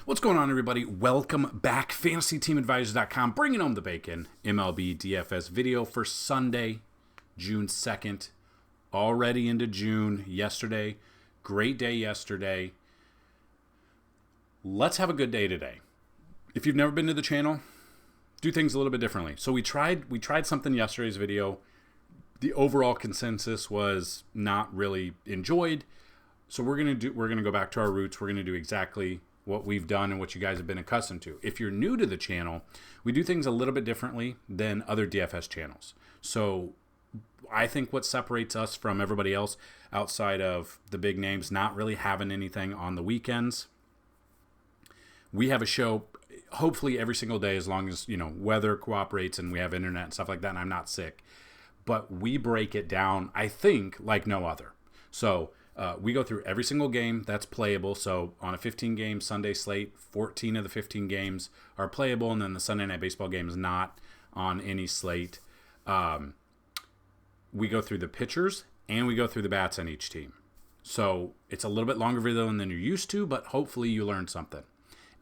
What's going on, everybody? Welcome back. FantasyTeamAdvisors.com, bringing home the bacon. MLB DFS video for Sunday, June 2nd. Already into June. Yesterday, great day yesterday. Let's have a good day today. If you've never been to the channel, do things a little bit differently. So we tried something yesterday's video. The overall consensus was not really enjoyed. So we're gonna go back to our roots. We're gonna do exactly what we've done and what you guys have been accustomed to. If you're new to the channel, we do things a little bit differently than other DFS channels. So I think what separates us from everybody else outside of the big names not really having anything on the weekends, we have a show hopefully every single day as long as, weather cooperates and we have internet and stuff like that and I'm not sick. But we break it down, I think, like no other. So we go through every single game that's playable. So on a 15-game Sunday slate, 14 of the 15 games are playable, and then the Sunday Night Baseball game is not on any slate. We go through the pitchers, and we go through the bats on each team. So it's a little bit longer video than you're used to, but hopefully you learned something.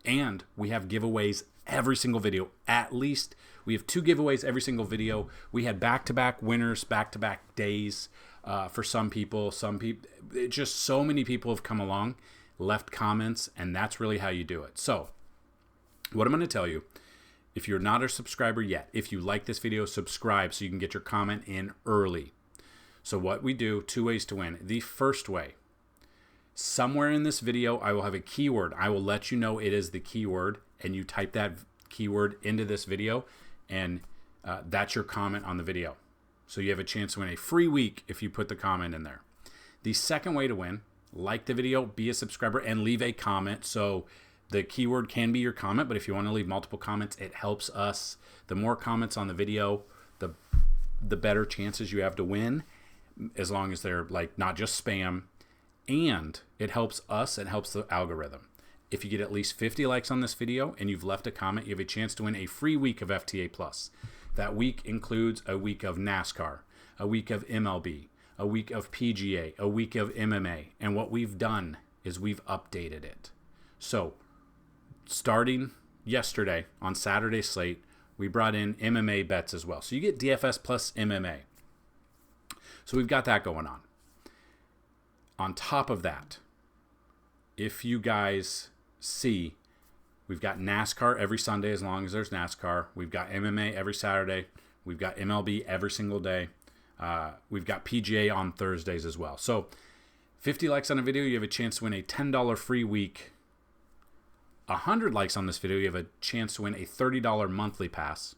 And we have giveaways every single video. At least we have 2 giveaways every single video. We had back-to-back winners, back-to-back days. For some people, just so many people have come along, left comments, and that's really how you do it. So what I'm going to tell you, if you're not a subscriber yet, if you like this video, subscribe so you can get your comment in early. So what we do, 2 ways to win. The first way, somewhere in this video, I will have a keyword. I will let you know it is the keyword, and you type that keyword into this video, and that's your comment on the video. So you have a chance to win a free week if you put the comment in there. The second way to win, like the video, be a subscriber, and leave a comment. So the keyword can be your comment, but if you want to leave multiple comments, it helps us. The more comments on the video, the better chances you have to win, as long as they're not just spam. And it helps us, it helps the algorithm. If you get at least 50 likes on this video and you've left a comment, you have a chance to win a free week of FTA+. That week includes a week of NASCAR, a week of MLB, a week of PGA, a week of MMA. And what we've done is we've updated it. So starting yesterday on Saturday slate, we brought in MMA bets as well. So you get DFS plus MMA. So we've got that going on. On top of that, if you guys see, we've got NASCAR every Sunday as long as there's NASCAR. We've got MMA every Saturday. We've got MLB every single day. We've got PGA on Thursdays as well. So 50 likes on a video, you have a chance to win a $10 free week. 100 likes on this video, you have a chance to win a $30 monthly pass.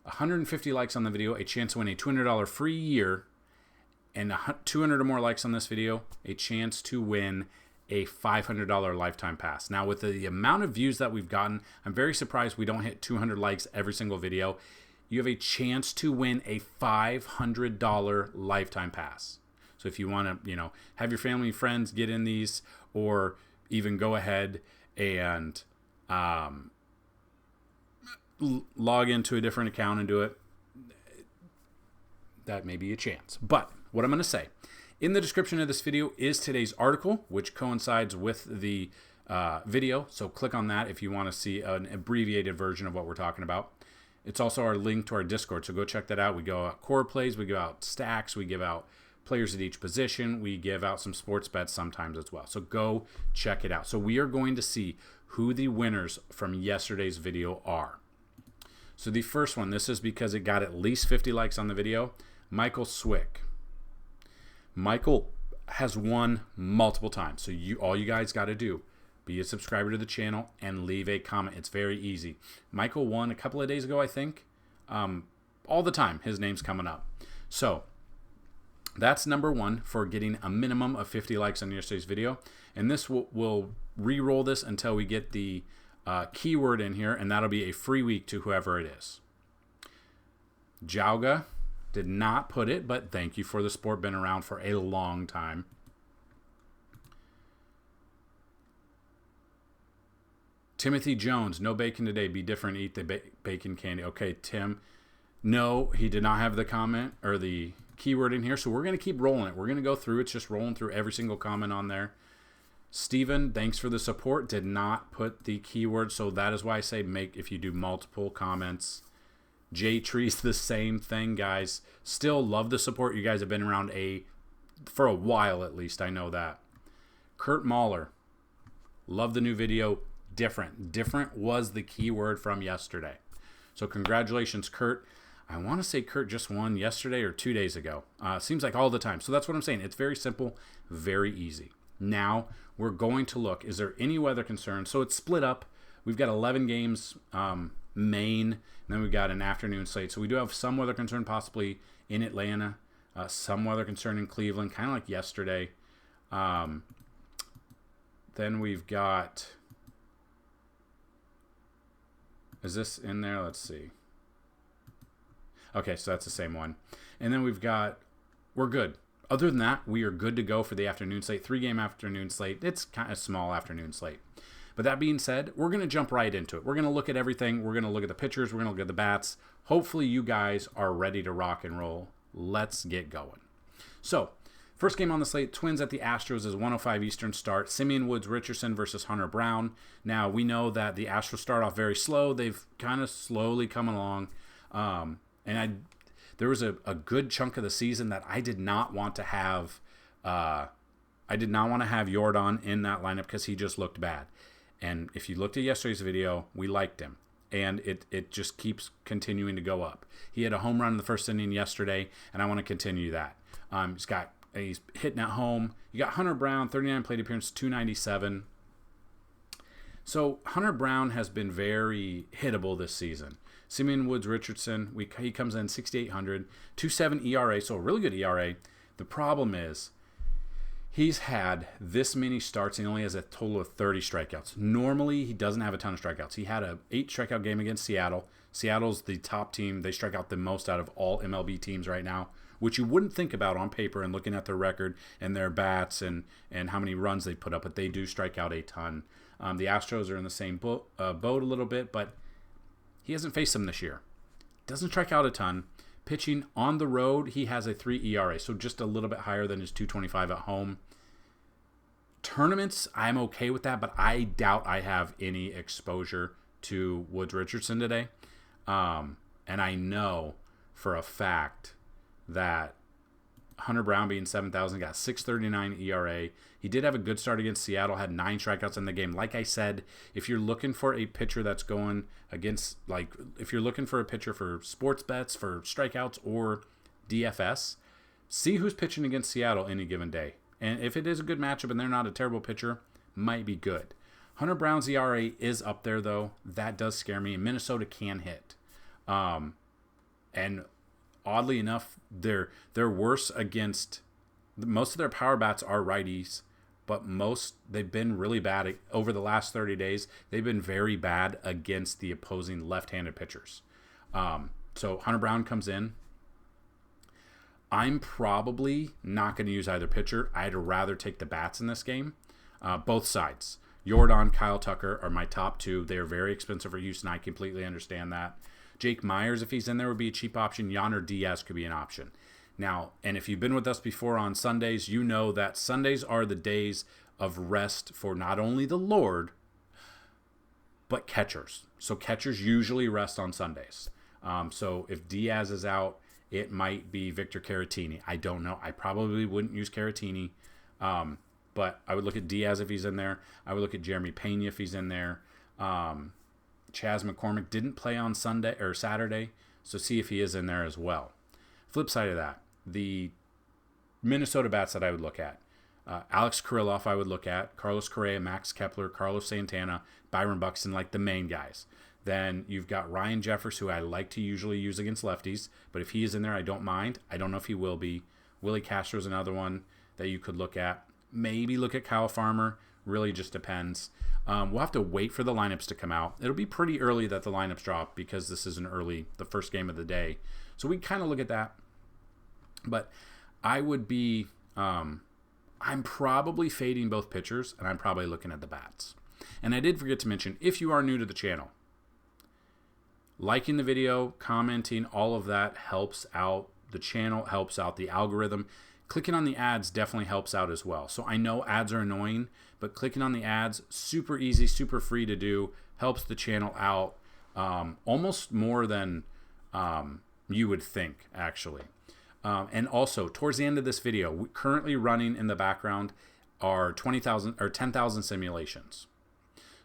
150 likes on the video, a chance to win a $200 free year. And 200 or more likes on this video, a chance to win a $500 lifetime pass. Now, with the amount of views that we've gotten, I'm very surprised we don't hit 200 likes every single video. You have a chance to win a $500 lifetime pass. So if you want to, have your family and friends get in these, or even go ahead and log into a different account and do it, that may be a chance. But what I'm going to say, in the description of this video is today's article, which coincides with the video. So click on that if you want to see an abbreviated version of what we're talking about. It's also our link to our Discord, so go check that out. We go out core plays, we give out stacks, we give out players at each position, we give out some sports bets sometimes as well. So go check it out. So we are going to see who the winners from yesterday's video are. So the first one, this is because it got at least 50 likes on the video, Michael Swick. Michael has won multiple times, so all you guys got to do, be a subscriber to the channel and leave a comment. It's very easy. Michael won a couple of days ago, I think. All the time, his name's coming up. So that's number 1 for getting a minimum of 50 likes on yesterday's video. And this we'll re-roll this until we get the keyword in here, and that'll be a free week to whoever it is. Jauga did not put it, but thank you for the sport. Been around for a long time. Timothy Jones, no bacon today. Be different. Eat the bacon candy. Okay, Tim. No, he did not have the comment or the keyword in here, so we're going to keep rolling it. We're going to go through. It's just rolling through every single comment on there. Steven, thanks for the support. Did not put the keyword, so that is why I say if you do multiple comments. J Tree's the same thing, guys. Still love the support. You guys have been around for a while at least. I know that. Kurt Mahler, love the new video. Different. Different was the keyword from yesterday. So congratulations, Kurt. I want to say Kurt just won yesterday or 2 days ago. Seems like all the time. So that's what I'm saying. It's very simple, very easy. Now we're going to look, is there any weather concern? So it's split up. We've got 11 games, Maine, and then we've got an afternoon slate. So we do have some weather concern possibly in Atlanta, some weather concern in Cleveland, kind of like yesterday. Then we've got, is this in there? Let's see. Okay, so that's the same one. And then we're good. Other than that, we are good to go for the afternoon slate. 3-game afternoon slate. It's kind of a small afternoon slate. But that being said, we're going to jump right into it. We're going to look at everything. We're going to look at the pitchers. We're going to look at the bats. Hopefully you guys are ready to rock and roll. Let's get going. So, first game on the slate, Twins at the Astros is 1:05 Eastern start. Simeon Woods Richardson versus Hunter Brown. Now, we know that the Astros start off very slow. They've kind of slowly come along. There was a good chunk of the season that I did not want to have. Yordan in that lineup because he just looked bad. And if you looked at yesterday's video, we liked him, and it just keeps continuing to go up. He had a home run in the first inning yesterday, and I want to continue that. He's hitting at home. You got Hunter Brown, 39 plate appearances, 297. So Hunter Brown has been very hittable this season. Simeon Woods Richardson, he comes in 6,800, 2.7 ERA, so a really good ERA. The problem is he's had this many starts and he only has a total of 30 strikeouts. Normally, he doesn't have a ton of strikeouts. He had a 8 strikeout game against Seattle. Seattle's the top team. They strike out the most out of all MLB teams right now, which you wouldn't think about on paper and looking at their record and their bats and how many runs they put up, but they do strike out a ton. The Astros are in the same boat a little bit, but he hasn't faced them this year. Doesn't strike out a ton. Pitching on the road, he has a 3 ERA, so just a little bit higher than his 2.25 at home. Tournaments, I'm okay with that, but I doubt I have any exposure to Woods Richardson today. And I know for a fact that Hunter Brown being 7,000 got 6.39 ERA. He did have a good start against Seattle, had 9 strikeouts in the game. Like I said, if you're looking for a pitcher that's going against, if you're looking for a pitcher for sports bets, for strikeouts or DFS, see who's pitching against Seattle any given day. And if it is a good matchup and they're not a terrible pitcher, might be good. Hunter Brown's ERA is up there, though. That does scare me. And Minnesota can hit. And oddly enough, they're worse against most of their power bats are righties, but they've been really bad over the last 30 days. They've been very bad against the opposing left-handed pitchers. So Hunter Brown comes in. I'm probably not going to use either pitcher. I'd rather take the bats in this game. Both sides. Yordan, Kyle Tucker are my top 2. They are very expensive for Houston. I completely understand that. Jake Myers, if he's in there, would be a cheap option. Yonder Diaz could be an option. Now, and if you've been with us before on Sundays, you know that Sundays are the days of rest for not only the Lord, but catchers. So catchers usually rest on Sundays. So if Diaz is out, it might be Victor Caratini. I don't know. I probably wouldn't use Caratini, but I would look at Diaz if he's in there. I would look at Jeremy Pena if he's in there. Chas McCormick didn't play on Sunday or Saturday, so see if he is in there as well. Flip side of that, the Minnesota bats that I would look at. Alex Kirilloff I would look at. Carlos Correa, Max Kepler, Carlos Santana, Byron Buxton, like the main guys. Then you've got Ryan Jeffers, who I like to usually use against lefties, but if he is in there, I don't mind. I don't know if he will be. Willie Castro's another one that you could look at. Maybe look at Kyle Farmer. Really just depends. We'll have to wait for the lineups to come out. It'll be pretty early that the lineups drop because this is the first game of the day. So we kind of look at that. But I would be, I'm probably fading both pitchers, and I'm probably looking at the bats. And I did forget to mention, if you are new to the channel, liking the video, commenting, all of that helps out the channel, helps out the algorithm. clicking on the ads definitely helps out as well. So I know ads are annoying, but clicking on the ads, super easy, super free to do, helps the channel out almost more than you would think, actually. And also, towards the end of this video, currently running in the background are 20,000 or 10,000 simulations.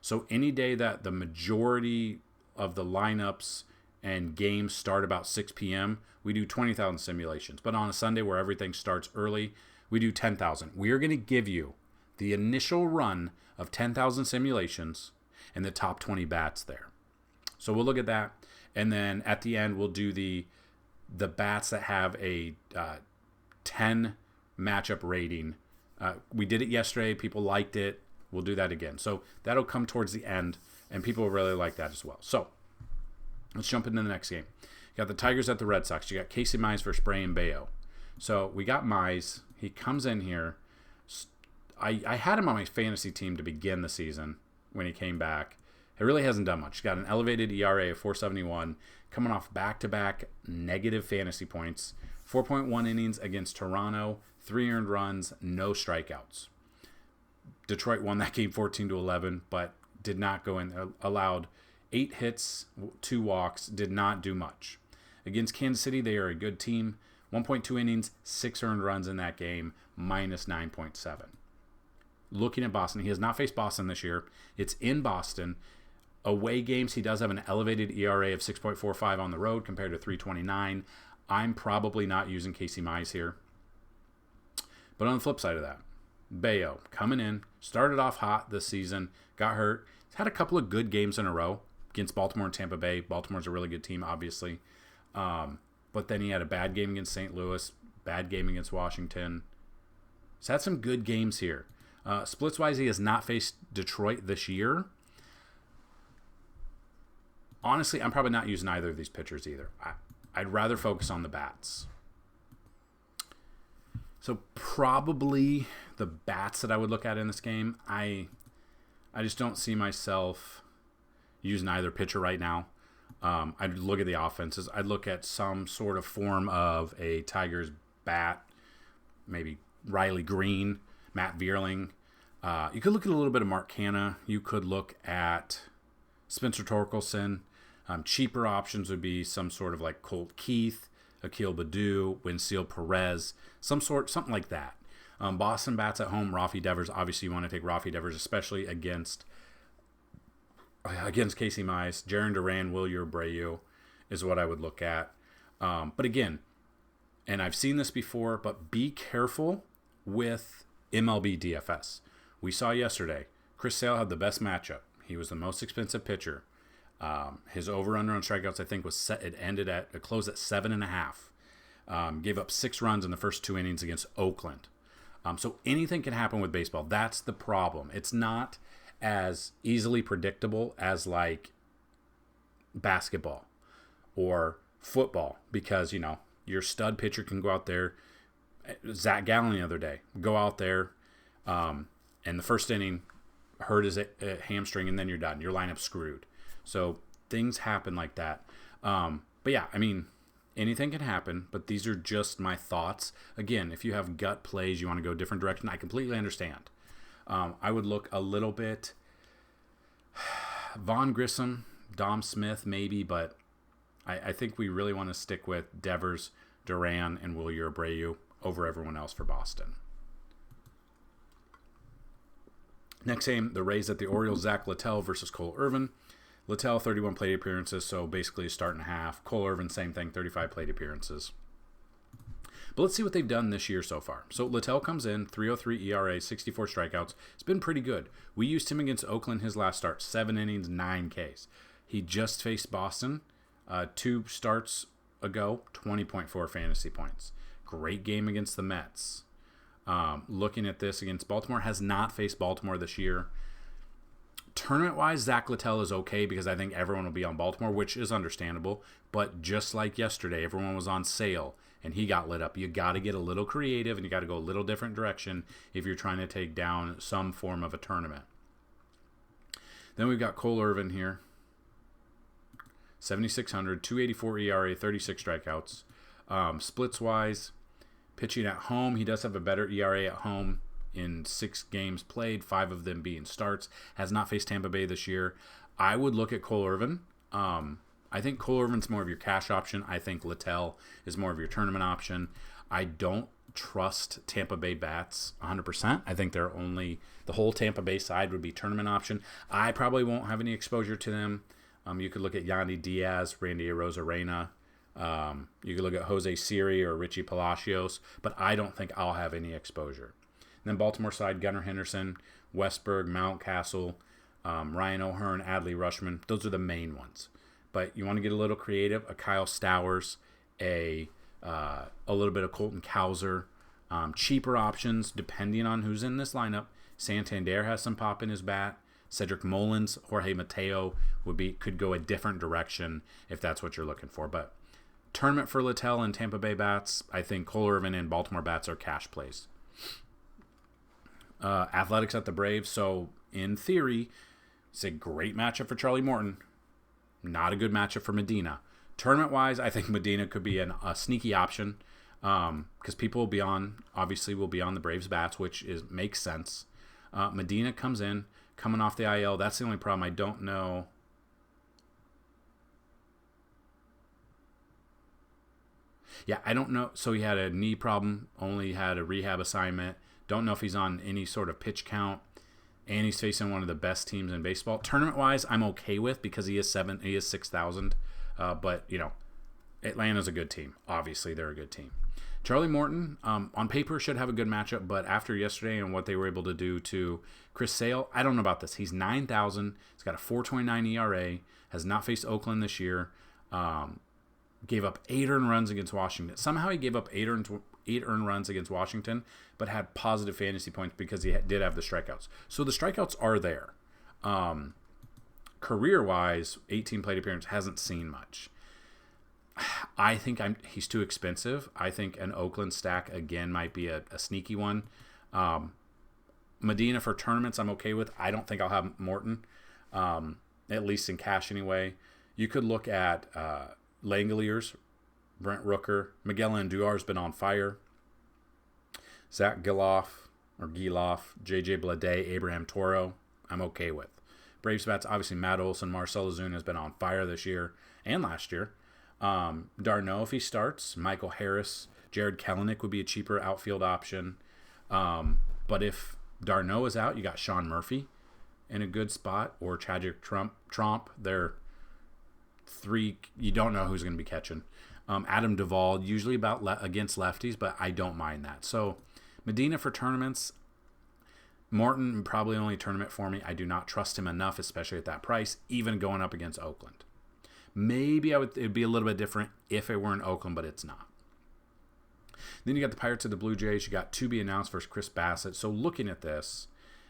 So any day that the majority of the lineups and games start about 6 p.m., we do 20,000 simulations. But on a Sunday where everything starts early, we do 10,000. We are going to give you the initial run of 10,000 simulations and the top 20 bats there. So we'll look at that. And then at the end, we'll do the bats that have a 10 matchup rating. We did it yesterday. People liked it. We'll do that again. So that'll come towards the end, and people will really like that as well. So let's jump into the next game. You got the Tigers at the Red Sox. You got Casey Mize versus Bray and Bayo. So we got Mize. He comes in here. I had him on my fantasy team to begin the season when he came back. It really hasn't done much. He's got an elevated ERA of 4.71, coming off back-to-back negative fantasy points, 4.1 innings against Toronto, 3 earned runs, no strikeouts. Detroit won that game 14-11, but did not go in. Allowed 8 hits, 2 walks, did not do much. Against Kansas City, they are a good team. 1.2 innings, 6 earned runs in that game, minus 9.7. Looking at Boston, he has not faced Boston this year. It's in Boston. Away games, he does have an elevated ERA of 6.45 on the road compared to 3.29. I'm probably not using Casey Mize here. But on the flip side of that, Bayo coming in, started off hot this season, got hurt. He's had a couple of good games in a row against Baltimore and Tampa Bay. Baltimore's a really good team, obviously. But then he had a bad game against St. Louis, bad game against Washington. He's had some good games here. Splits-wise, he has not faced Detroit this year. Honestly, I'm probably not using either of these pitchers either. I'd rather focus on the bats. So probably the bats that I would look at in this game, I just don't see myself using either pitcher right now. I'd look at the offenses. I'd look at some sort of form of a Tigers bat, maybe Riley Green, Matt Vierling. You could look at a little bit of Mark Canha. You could look at Spencer Torkelson. Cheaper options would be some sort of like Colt Keith, Akil Baddoo, Winfield Perez, something like that. Boston bats at home, Rafi Devers. Obviously, you want to take Rafi Devers, especially against Casey Mize. Jarren Duran, Wilyer Abreu is what I would look at. But again, and I've seen this before, but be careful with MLB DFS. We saw yesterday, Chris Sale had the best matchup. He was the most expensive pitcher. His over-under on strikeouts, I think, was set. It ended at a close at 7.5. Gave up 6 runs in the first 2 innings against Oakland. So anything can happen with baseball. That's the problem. It's not as easily predictable as like basketball or football because, you know, your stud pitcher can go out there. Zach Gallen the other day, go out there, and the first inning hurt his hamstring, and then you're done. Your lineup's screwed. So things happen like that. But yeah, I mean, anything can happen, but these are just my thoughts. Again, if you have gut plays, you want to go a different direction, I completely understand. I would look a little bit Vaughn Grissom, Dom Smith maybe, but I think we really want to stick with Devers, Duran, and Wilyer Abreu over everyone else for Boston. Next game, the Rays at the Orioles, Zach Littell versus Cole Irvin. Littell, 31 plate appearances, so basically a start and a half. Cole Irvin, same thing, 35 plate appearances. But let's see what they've done this year so far. So Littell comes in, 3.03 ERA, 64 strikeouts. It's been pretty good. We used him against Oakland his last start, 7 innings, 9 Ks. He just faced Boston 2 starts ago, 20.4 fantasy points. Great game against the Mets. Looking at this against Baltimore, has not faced Baltimore this year. Tournament-wise, Zach Littell is okay because I think everyone will be on Baltimore, which is understandable. But just like yesterday, everyone was on Sale, and he got lit up. You got to get a little creative, and you got to go a little different direction if you're trying to take down some form of a tournament. Then we've got Cole Irvin here. 7,600, 284 ERA, 36 strikeouts. Splits-wise, Pitching at home, he does have a better ERA at home in 6 games played, 5 of them being starts. Has not faced Tampa Bay this year. I would look at Cole Irvin. I think Cole Irvin's more of your cash option. I think Littell is more of your tournament option. I don't trust Tampa Bay bats 100%. I think they're only the whole Tampa Bay side would be tournament option. I probably won't have any exposure to them. You could look at Yandy Diaz, Randy Arozarena. You could look at Jose Siri or Richie Palacios, but I don't think I'll have any exposure. And then Baltimore side, Gunnar Henderson, Westberg, Mountcastle, Ryan O'Hearn, Adley Rutschman. Those are the main ones. But you want to get a little creative, a Kyle Stowers, a little bit of Colton Cowser, cheaper options depending on who's in this lineup. Santander has some pop in his bat. Cedric Mullins, Jorge Mateo could go a different direction if that's what you're looking for. But tournament for Littell and Tampa Bay bats, I think Cole Irvin and Baltimore bats are cash plays. Athletics at the Braves. So in theory, it's a great matchup for Charlie Morton. Not a good matchup for Medina. Tournament-wise, I think Medina could be a sneaky option because people will be on the Braves bats, which makes sense. Medina comes in, coming off the IL. That's the only problem. I don't know. Yeah, I don't know. So he had a knee problem, only had a rehab assignment. Don't know if he's on any sort of pitch count. And he's facing one of the best teams in baseball. Tournament-wise, I'm okay with because he is 6,000. But, Atlanta's a good team. Obviously, they're a good team. Charlie Morton, on paper, should have a good matchup. But after yesterday and what they were able to do to Chris Sale, I don't know about this. He's 9,000. He's got a 4.29 ERA. Has not faced Oakland this year. Gave up 8 earned runs against Washington. Somehow he gave up 8 earned runs against Washington, but had positive fantasy points because he did have the strikeouts. So the strikeouts are there. Career-wise, 18 plate appearance, hasn't seen much. I think he's too expensive. I think an Oakland stack, again, might be a sneaky one. Medina for tournaments, I'm okay with. I don't think I'll have Morton, at least in cash anyway. You could look at Langoliers, Brent Rooker, Miguel Andujar's been on fire. Zach Giloff, JJ Bleday, Abraham Toro, I'm okay with. Braves bats, obviously Matt Olson, Marcell Ozuna has been on fire this year and last year. Darno, if he starts, Michael Harris, Jared Kelenic would be a cheaper outfield option. But if Darno is out, you got Sean Murphy in a good spot, or Chadwick Tromp. They're 3, you don't know who's going to be catching. Adam Duvall, usually against lefties, but I don't mind that. So Medina for tournaments. Morton, probably only tournament for me. I do not trust him enough, especially at that price, even going up against Oakland. Maybe it'd be a little bit different if it were in Oakland, but it's not. Then you got the Pirates and the Blue Jays. You got to be announced versus Chris Bassett. So looking at this,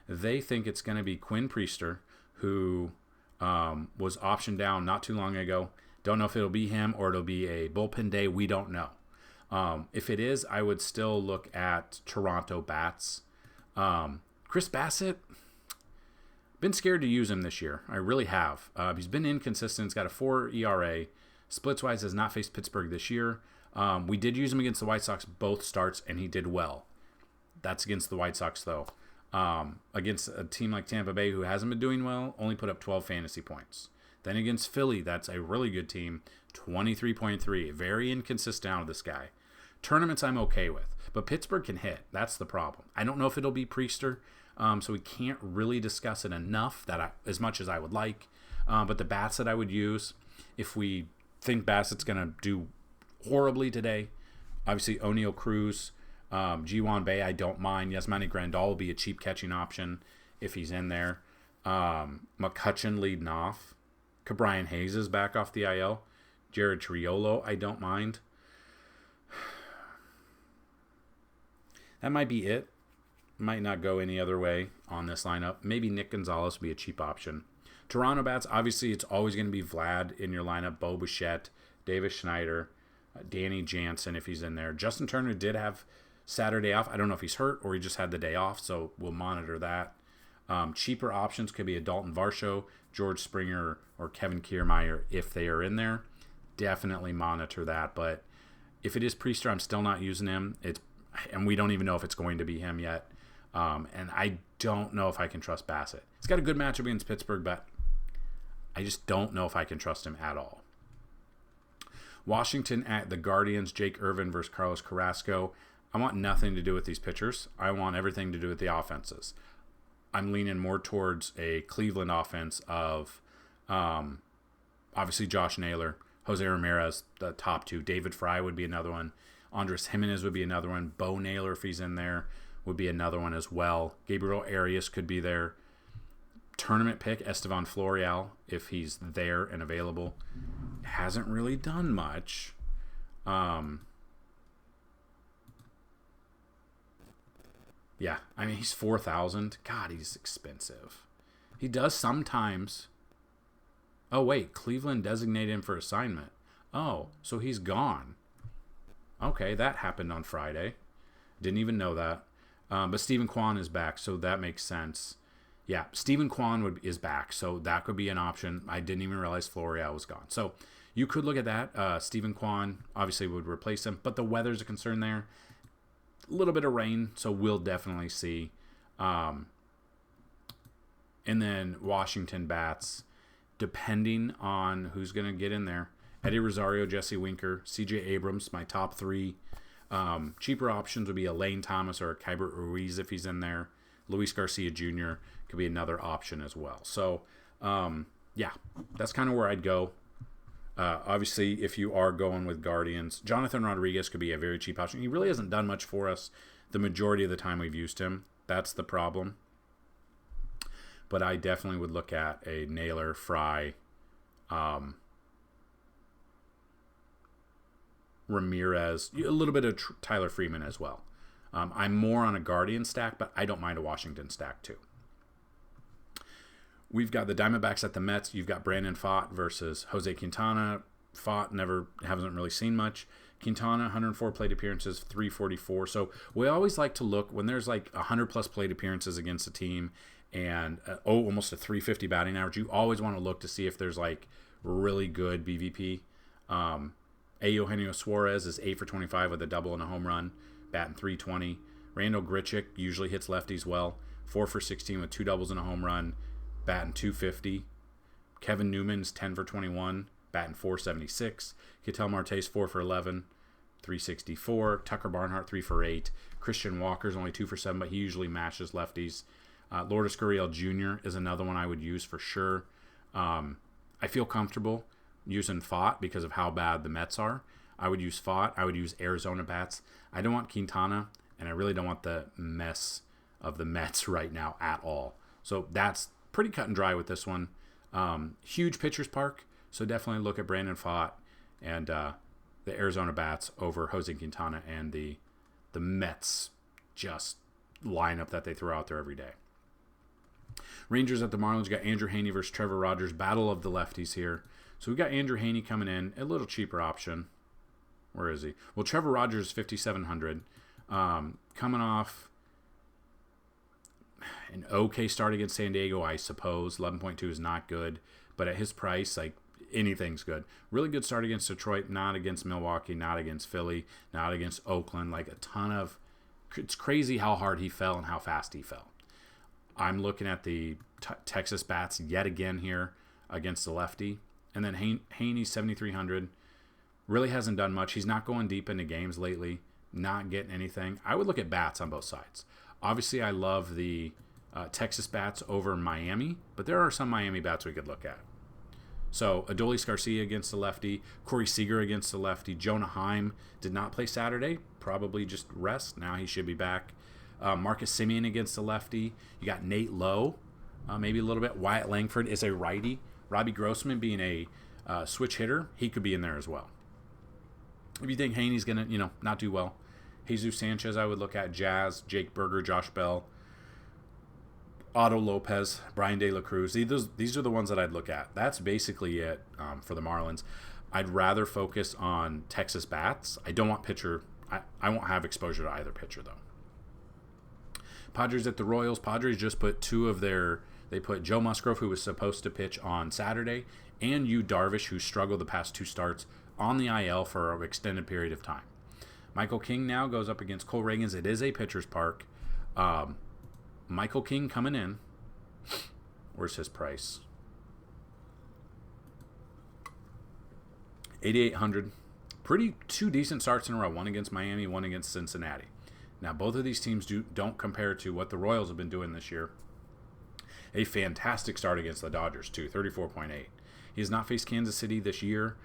they think it's going to be Quinn Priester, who was optioned down not too long ago. Don't know if it'll be him or it'll be a bullpen day. We don't know. If it is, I would still look at Toronto bats. Chris Bassett, been scared to use him this year. I really have. He's been inconsistent. He's got a 4 ERA. Splits-wise, has not faced Pittsburgh this year. We did use him against the White Sox both starts, and he did well. That's against the White Sox, though. Against a team like Tampa Bay, who hasn't been doing well, only put up 12 fantasy points. Then against Philly, that's a really good team, 23.3. Very inconsistent out of this guy. Tournaments I'm okay with, but Pittsburgh can hit. That's the problem. I don't know if it'll be Priester, so we can't really discuss it enough as much as I would like. But the bats that I would use, if we think Bassett's going to do horribly today, obviously O'Neal Cruz, G1 Bay, I don't mind. Yasmani Grandal will be a cheap catching option if he's in there. McCutchen leading off. Cabrian Hayes is back off the IL. Jared Triolo, I don't mind. That might be it. Might not go any other way on this lineup. Maybe Nick Gonzalez would be a cheap option. Toronto bats, obviously it's always going to be Vlad in your lineup. Bo Bichette, Davis Schneider, Danny Jansen if he's in there. Justin Turner did have Saturday off. I don't know if he's hurt or he just had the day off, so we'll monitor that. Cheaper options could be a Dalton Varsho, George Springer, or Kevin Kiermaier if they are in there. Definitely monitor that. But if it is Priester, I'm still not using him. It's and we don't even know if it's going to be him yet. And I don't know if I can trust Bassett. He's got a good matchup against Pittsburgh, but I just don't know if I can trust him at all. Washington at the Guardians, Jake Irvin versus Carlos Carrasco. I want nothing to do with these pitchers. I want everything to do with the offenses. I'm leaning more towards a Cleveland offense of obviously Josh Naylor, Jose Ramirez, the top two. David Fry would be another one. Andres Jimenez would be another one. Bo Naylor, if he's in there, would be another one as well. Gabriel Arias could be there. Tournament pick, Estevan Florial, if he's there and available. Hasn't really done much. Yeah, I mean, he's 4,000. God, he's expensive. He does sometimes. Oh, wait, Cleveland designated him for assignment. Oh, so he's gone. Okay, that happened on Friday. Didn't even know that. But Stephen Kwan is back, so that makes sense. Yeah, Stephen Kwan is back, so that could be an option. I didn't even realize Florial was gone. So you could look at that. Stephen Kwan obviously would replace him, but the weather's a concern there. A little bit of rain, so we'll definitely see. And then Washington bats, depending on who's going to get in there. Eddie Rosario, Jesse Winker, C.J. Abrams, my top three. Cheaper options would be a Lane Thomas or a Keibert Ruiz if he's in there. Luis Garcia Jr. could be another option as well. So, yeah, that's kind of where I'd go. Obviously, if you are going with Guardians, Jonathan Rodriguez could be a very cheap option. He really hasn't done much for us the majority of the time we've used him. That's the problem. But I definitely would look at a Naylor, Fry, Ramirez, a little bit of Tyler Freeman as well. I'm more on a Guardian stack, but I don't mind a Washington stack too. We've got the Diamondbacks at the Mets. You've got Brandon Pfaadt versus Jose Quintana. Pfaadt hasn't really seen much. Quintana, 104 plate appearances, 344. So we always like to look when there's like 100 plus plate appearances against a team and almost a 350 batting average. You always want to look to see if there's like really good BVP. Eugenio Suarez is 8 for 25 with a double and a home run, batting 320. Randall Grichuk usually hits lefties well, 4 for 16 with 2 doubles and a home run, batting 250. Kevin Newman's 10 for 21, batting 476. Ketel Marte's 4 for 11, 364. Tucker Barnhart 3 for 8. Christian Walker's only 2 for 7, but he usually mashes lefties. Lourdes Gurriel Jr. is another one I would use for sure. I feel comfortable using Pfaadt because of how bad the Mets are. I would use Pfaadt. I would use Arizona bats. I don't want Quintana, and I really don't want the mess of the Mets right now at all. So that's pretty cut and dry with this one. Huge pitcher's park, so definitely look at Brandon Pfaadt and the Arizona bats over Jose Quintana and the Mets just lineup that they throw out there every day. Rangers at the Marlins. You got Andrew Heaney versus Trevor Rogers. Battle of the lefties here. So we got Andrew Heaney coming in, a little cheaper option. Where is he? Well, Trevor Rogers is 5,700. Coming off an okay start against San Diego, I suppose. 11.2 is not good, but at his price, like anything's good. Really good start against Detroit, not against Milwaukee, not against Philly, not against Oakland. Like a ton of. It's crazy how hard he fell and how fast he fell. I'm looking at the Texas bats yet again here against the lefty. And then Haney, 7,300. Really hasn't done much. He's not going deep into games lately. Not getting anything. I would look at bats on both sides. Obviously, I love the Texas bats over Miami. But there are some Miami bats we could look at. So, Adolis Garcia against the lefty. Corey Seager against the lefty. Jonah Heim did not play Saturday. Probably just rest. Now he should be back. Marcus Semien against the lefty. You got Nate Lowe. Maybe a little bit. Wyatt Langford is a righty. Robbie Grossman being a switch hitter, he could be in there as well. If you think Haney's going to, not do well, Jesus Sanchez I would look at, Jazz, Jake Berger, Josh Bell, Otto Lopez, Brian De La Cruz. These are the ones that I'd look at. That's basically it for the Marlins. I'd rather focus on Texas bats. I don't want pitcher. I won't have exposure to either pitcher, though. Padres at the Royals. Padres just put they put Joe Musgrove, who was supposed to pitch on Saturday, and Yu Darvish, who struggled the past 2 starts, on the IL for an extended period of time. Michael King now goes up against Cole Reagans. It is a pitcher's park. Michael King coming in. Where's his price? 8,800. Two decent starts in a row. One against Miami, one against Cincinnati. Now, both of these teams don't compare to what the Royals have been doing this year. A fantastic start against the Dodgers, too, 34.8. He has not faced Kansas City this year.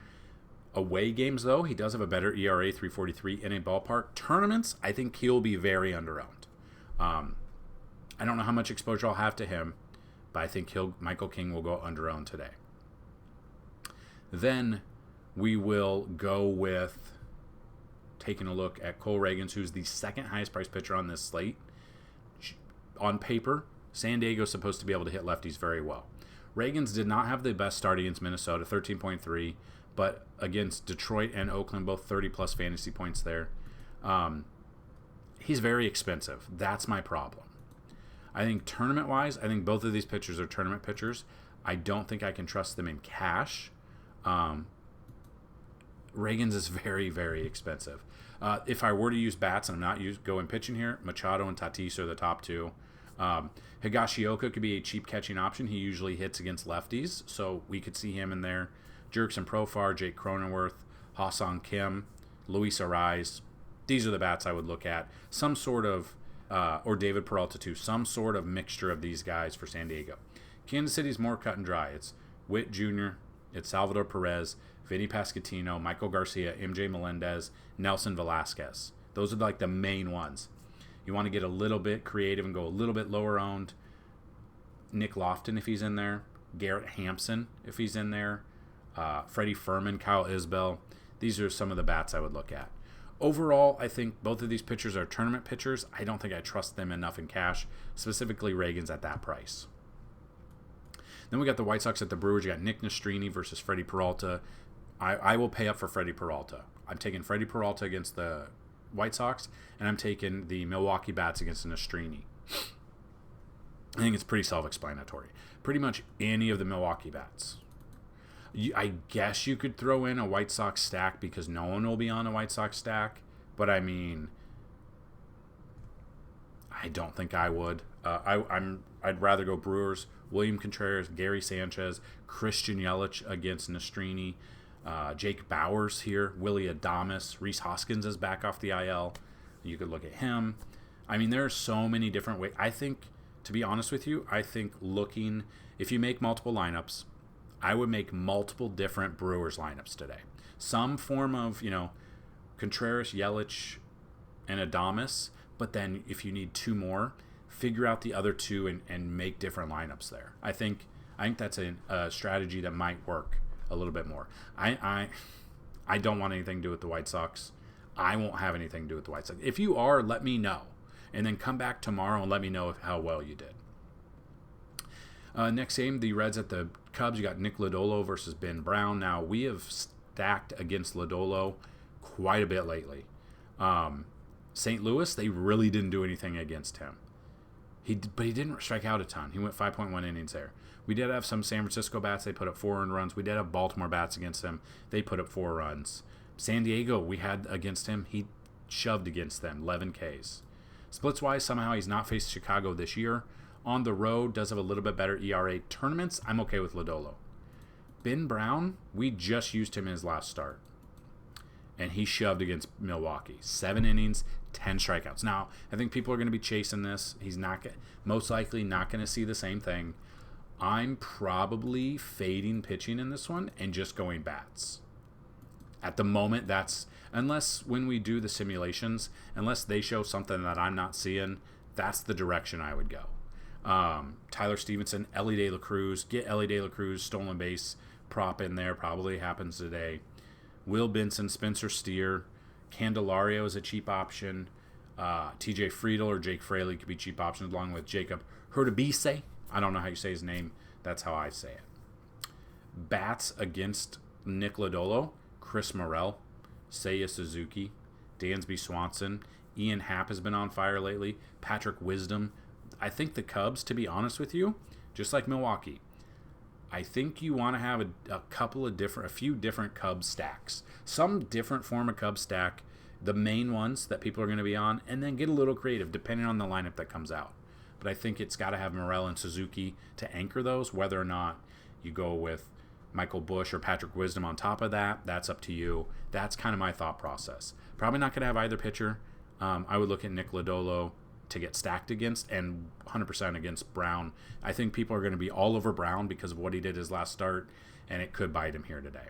Away games, though, he does have a better ERA, 3.43 in a ballpark. Tournaments, I think he'll be very under-owned. I don't know how much exposure I'll have to him, but I think Michael King will go under-owned today. Then we will go with taking a look at Cole Reagans, who's the second highest priced pitcher on this slate. On paper, San Diego's supposed to be able to hit lefties very well. Reagans did not have the best start against Minnesota, 13.3, but against Detroit and Oakland, both 30-plus fantasy points there. He's very expensive. That's my problem. I think tournament-wise, I think both of these pitchers are tournament pitchers. I don't think I can trust them in cash. Reagans is very, very expensive. If I were to use bats, and I'm not going pitching here, Machado and Tatis are the top two. Higashioka could be a cheap catching option. He usually hits against lefties, so we could see him in there. Jurickson Profar, Jake Cronenworth, Ha-Seong Kim, Luis Arraez. These are the bats I would look at. Some sort of, or David Peralta too, some sort of mixture of these guys for San Diego. Kansas City's more cut and dry. It's Witt Jr., it's Salvador Perez, Vinny Pasquantino, Michael Garcia, MJ Melendez, Nelson Velasquez. Those are like the main ones. You want to get a little bit creative and go a little bit lower owned. Nick Lofton if he's in there. Garrett Hampson if he's in there. Freddie Furman, Kyle Isbell. These are some of the bats I would look at. Overall, I think both of these pitchers are tournament pitchers. I don't think I trust them enough in cash, specifically Reagans at that price. Then we got the White Sox at the Brewers. You got Nick Nastrini versus Freddie Peralta. I will pay up for Freddie Peralta. I'm taking Freddie Peralta against the White Sox, and I'm taking the Milwaukee Bats against Nastrini. I think it's pretty self-explanatory. Pretty much any of the Milwaukee Bats. I guess you could throw in a White Sox stack because no one will be on a White Sox stack, but I mean, I don't think I would. I'd rather go Brewers, William Contreras, Gary Sanchez, Christian Yelich against Nastrini, Jake Bauers here, Willie Adames, Rhys Hoskins is back off the IL. You could look at him. I mean, there are so many different ways. I think, to be honest with you, if you make multiple lineups, I would make multiple different Brewers lineups today. Some form of, Contreras, Yelich, and Adames, but then if you need two more, figure out the other two and make different lineups there. I think that's a strategy that might work a little bit more. I don't want anything to do with the White Sox. I won't have anything to do with the White Sox. If you are, let me know. And then come back tomorrow and let me know how well you did. Next game, the Reds at the Cubs. You got Nick Lodolo versus Ben Brown. Now, we have stacked against Lodolo quite a bit lately. St. Louis, they really didn't do anything against him. But he didn't strike out a ton. He went 5.1 innings there. We did have some San Francisco bats. They put up 4 earned runs. We did have Baltimore bats against him. They put up 4 runs. San Diego, we had against him. He shoved against them, 11 Ks. Splits-wise, somehow he's not faced Chicago this year. On the road, does have a little bit better ERA. Tournaments, I'm okay with Lodolo. Ben Brown, we just used him in his last start. And he shoved against Milwaukee. 7 innings, 10 strikeouts. Now, I think people are going to be chasing this. He's most likely not going to see the same thing. I'm probably fading pitching in this one and just going bats. At the moment, unless when we do the simulations, unless they show something that I'm not seeing, that's the direction I would go. Tyler Stevenson, Ellie De La Cruz. Get Ellie De La Cruz, stolen base prop in there. Probably happens today. Will Benson, Spencer Steer. Candelario is a cheap option. TJ Friedel or Jake Fraley could be cheap options along with Jacob Hurtubise. I don't know how you say his name. That's how I say it. Bats against Nick Lodolo. Chris Morel. Seiya Suzuki. Dansby Swanson. Ian Happ has been on fire lately. Patrick Wisdom. I think the Cubs, to be honest with you, just like Milwaukee, I think you want to have a few different Cubs stacks. Some different form of Cubs stack the main ones that people are going to be on, and then get a little creative depending on the lineup that comes out. But I think it's got to have Morel and Suzuki to anchor those. Whether or not you go with Michael Busch or Patrick Wisdom on top of that, that's up to you. That's kind of my thought process. Probably not going to have either pitcher. I would look at Nick Lodolo to get stacked against, and 100% against Brown. I think people are going to be all over Brown because of what he did his last start, and it could bite him here today.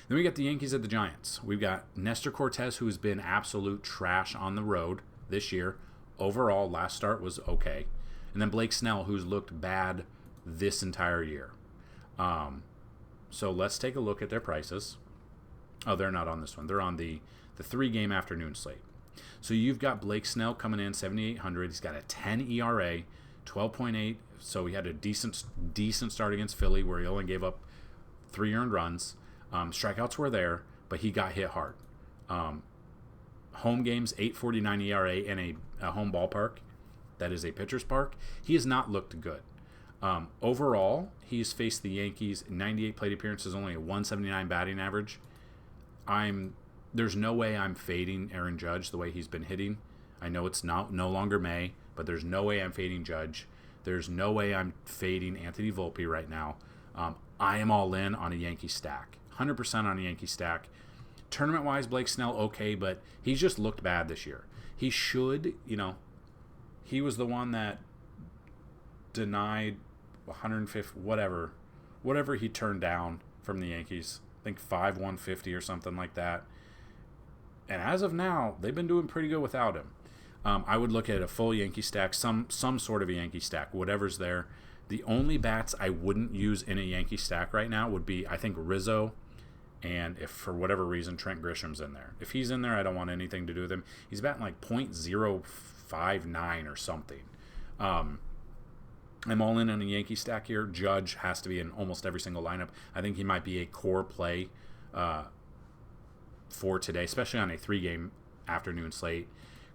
Then we got the Yankees at the Giants. We've got Nestor Cortez, who's been absolute trash on the road this year. Overall, last start was okay. And then Blake Snell, who's looked bad this entire year. So let's take a look at their prices. Oh, they're not on this one. They're on the 3-game afternoon slate. So you've got Blake Snell coming in 7,800. He's got a 10 ERA, 12.8. So he had a decent start against Philly where he only gave up 3 earned runs. Strikeouts were there, but he got hit hard. Home games, 8.49 ERA in a home ballpark. That is a pitcher's park. He has not looked good. Overall, he's faced the Yankees 98 plate appearances, only a 179 batting average. There's no way I'm fading Aaron Judge the way he's been hitting. I know it's no longer May, but there's no way I'm fading Judge. There's no way I'm fading Anthony Volpe right now. I am all in on a Yankee stack. 100% on a Yankee stack. Tournament-wise, Blake Snell, okay, but he's just looked bad this year. He should, he was the one that denied 150, whatever he turned down from the Yankees. I think 150 or something like that. And as of now, they've been doing pretty good without him. I would look at a full Yankee stack, some sort of a Yankee stack, whatever's there. The only bats I wouldn't use in a Yankee stack right now would be, I think, Rizzo, and if for whatever reason Trent Grisham's in there. If he's in there, I don't want anything to do with him. He's batting like .059 or something. I'm all in on a Yankee stack here. Judge has to be in almost every single lineup. I think he might be a core play for today, especially on a 3-game afternoon slate.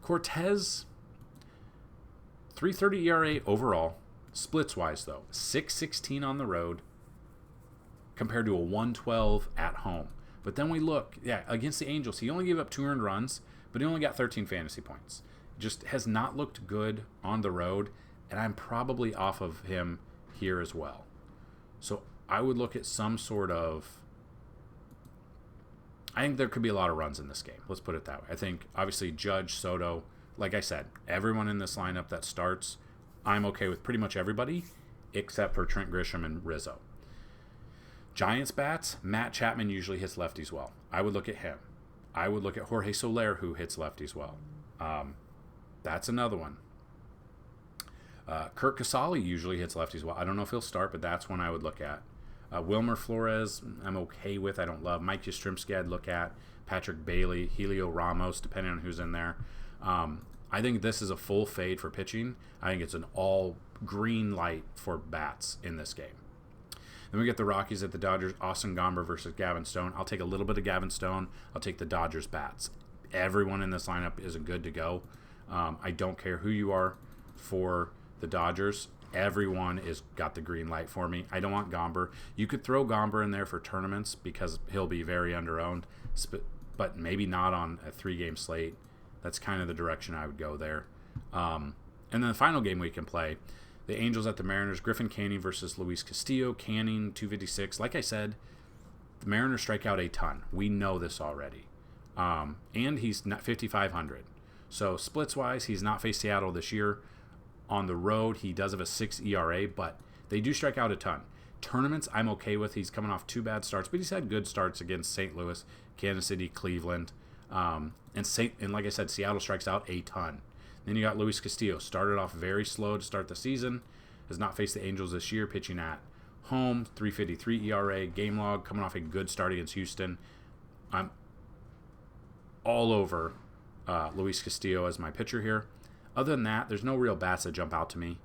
Cortez, 3.30 ERA overall. Splits-wise, though, 6.16 on the road compared to a 1.12 at home. But then we look, against the Angels, he only gave up 2 earned runs, but he only got 13 fantasy points. Just has not looked good on the road, and I'm probably off of him here as well. So I would look at some sort of... I think there could be a lot of runs in this game. Let's put it that way. I think, obviously, Judge, Soto, like I said, everyone in this lineup that starts, I'm okay with pretty much everybody except for Trent Grisham and Rizzo. Giants bats, Matt Chapman usually hits lefties well. I would look at him. I would look at Jorge Soler, who hits lefties well. That's another one. Kurt Casale usually hits lefties well. I don't know if he'll start, but that's one I would look at. Wilmer Flores, I'm okay with. I don't love. Mike Yastrzemski, I'd look at. Patrick Bailey, Helio Ramos, depending on who's in there. I think this is a full fade for pitching. I think it's an all green light for bats in this game. Then we get the Rockies at the Dodgers. Austin Gomber versus Gavin Stone. I'll take a little bit of Gavin Stone. I'll take the Dodgers bats. Everyone in this lineup is good to go. I don't care who you are for the Dodgers. Everyone is got the green light for me. I don't want Gomber. You could throw Gomber in there for tournaments because he'll be very under-owned, but maybe not on a 3-game slate. That's kind of the direction I would go there. And then the final game we can play, the Angels at the Mariners. Griffin Canning versus Luis Castillo. Canning, 256. Like I said, the Mariners strike out a ton. We know this already. And he's not 5,500. So splits-wise, he's not faced Seattle this year. On the road, he does have a 6 ERA, but they do strike out a ton. Tournaments, I'm okay with. He's coming off 2 bad starts, but he's had good starts against St. Louis, Kansas City, Cleveland. And like I said, Seattle strikes out a ton. Then you got Luis Castillo. Started off very slow to start the season. Has not faced the Angels this year, pitching at home, 3.53 ERA. Game log, coming off a good start against Houston. I'm all over Luis Castillo as my pitcher here. Other than that, there's no real bats that jump out to me.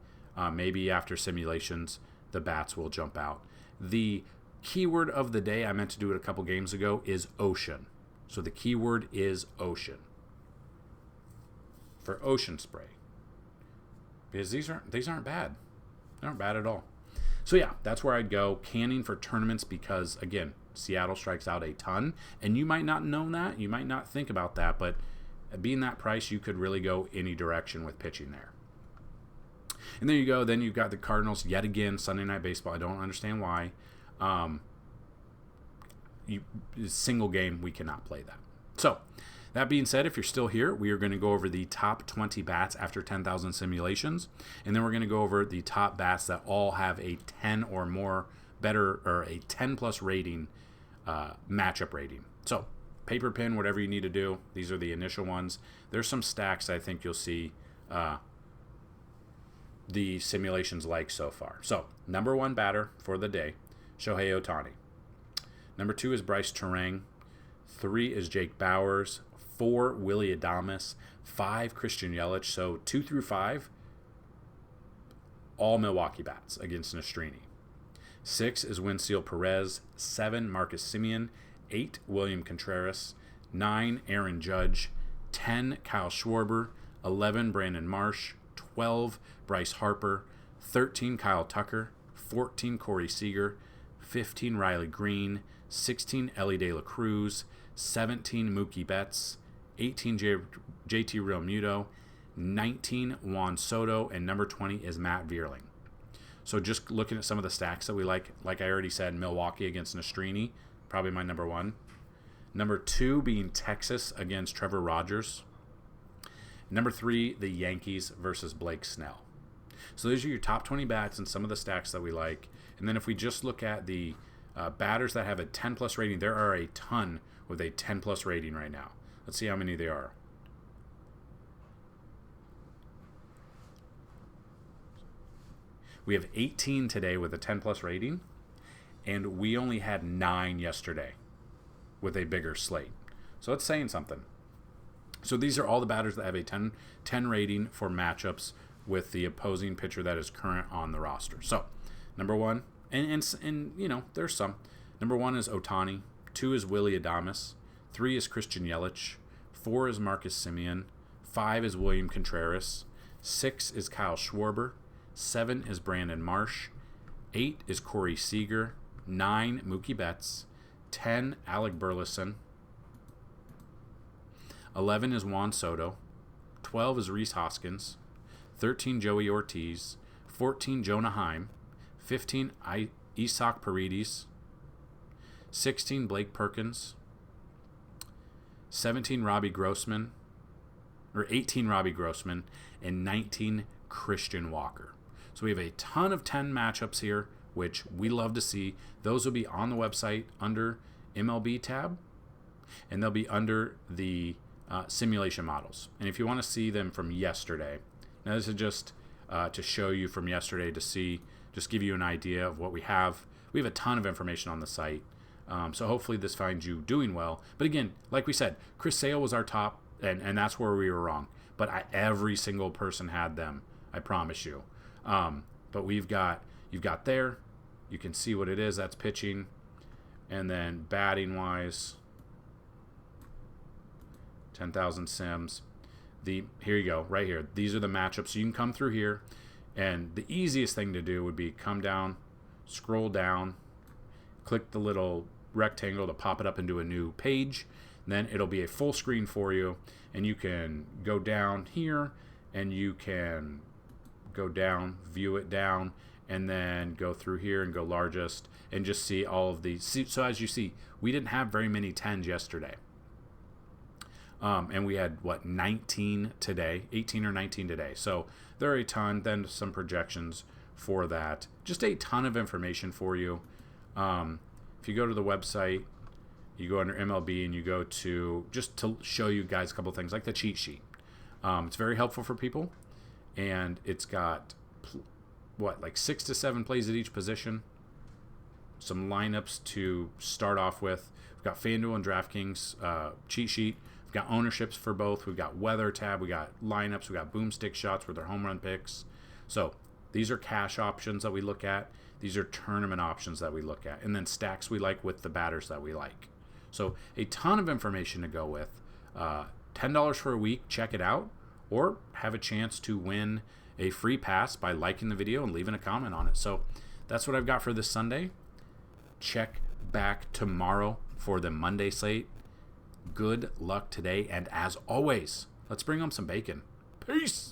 Maybe after simulations, the bats will jump out. The keyword of the day, I meant to do it a couple games ago, is ocean. So the keyword is ocean. For ocean spray. Because these aren't bad. They aren't bad at all. So yeah, that's where I'd go. Canning for tournaments because, again, Seattle strikes out a ton, and you might not know that, you might not think about that, but being that price, you could really go any direction with pitching there. And there you go. Then you've got the Cardinals yet again, Sunday Night Baseball. I don't understand why. Single game, we cannot play that. So, that being said, if you're still here, we are going to go over the top 20 bats after 10,000 simulations. And then we're going to go over the top bats that all have a 10 or more better, or a 10 plus rating, matchup rating. So, paper, pen, whatever you need to do. These are the initial ones. There's some stacks I think you'll see the simulations like so far. So, number 1 batter for the day, Shohei Ohtani. Number 2 is Bryce Terang. 3 is Jake Bowers. 4, Willy Adames. 5, Christian Yelich. So 2 through 5, all Milwaukee bats against Nastrini. 6 is Winfield Perez. 7, Marcus Semien. 8, William Contreras. 9, Aaron Judge. 10, Kyle Schwarber. 11, Brandon Marsh. 12, Bryce Harper. 13, Kyle Tucker. 14, Corey Seager. 15, Riley Green. 16, Ellie De La Cruz. 17, Mookie Betts. 18, JT Realmuto. 19, Juan Soto. And number 20 is Matt Vierling. So just looking at some of the stacks that we like I already said, Milwaukee against Nastrini, probably my number 1. Number 2 being Texas against Trevor Rogers. Number 3, the Yankees versus Blake Snell. So those are your top 20 bats and some of the stacks that we like. And then if we just look at the batters that have a 10 plus rating, there are a ton with a 10 plus rating right now. Let's see how many there are. We have 18 today with a 10 plus rating, and we only had 9 yesterday with a bigger slate. So it's saying something. So these are all the batters that have a 10 rating for matchups with the opposing pitcher that is current on the roster. So number 1, and you know, there's some. Number 1 is Ohtani. 2 is Willy Adames. 3 is Christian Yelich. 4 is Marcus Semien. 5 is William Contreras. 6 is Kyle Schwarber. 7 is Brandon Marsh. 8 is Corey Seager. 9, Mookie Betts. 10, Alec Burleson. 11 is Juan Soto. 12 is Rhys Hoskins. 13, Joey Ortiz. 14, Jonah Heim. 15, Isaac Paredes. 16, Blake Perkins. 17, Robbie Grossman. Or 18, Robbie Grossman. And 19, Christian Walker. So we have a ton of 10 matchups here, which we love to see. Those will be on the website under MLB tab, and they'll be under the simulation models. And if you want to see them from yesterday, now this is just to show you from yesterday to see, just give you an idea of what we have. We have a ton of information on the site, so hopefully this finds you doing well. But again, like we said, Chris Sale was our top, and that's where we were wrong. But every single person had them, I promise you. But you've got there, you can see what it is. That's pitching, and then batting wise, 10,000 sims. Here you go, right here. These are the matchups. So you can come through here, and the easiest thing to do would be come down, scroll down, click the little rectangle to pop it up into a new page. Then it'll be a full screen for you, and you can go down here, and you can go down, view it down, and then go through here and go largest and just see all of these. So as you see, we didn't have very many 10s yesterday. And we had, 19 today, 18 or 19 today. So there are a ton, then some projections for that. Just a ton of information for you. If you go to the website, you go under MLB and you go to, just to show you guys a couple things, like the cheat sheet. It's very helpful for people. And it's got, 6 to 7 plays at each position. Some lineups to start off with. We've got Fanduel and DraftKings cheat sheet. We've got ownerships for both. We've got weather tab. We got lineups. We got boomstick shots with their home run picks. So these are cash options that we look at. These are tournament options that we look at. And then stacks we like with the batters that we like. So a ton of information to go with. $10 for a week. Check it out. Or have a chance to win a free pass by liking the video and leaving a comment on it. So that's what I've got for this Sunday. Check back tomorrow for the Monday slate. Good luck today, and as always, let's bring home some bacon. Peace!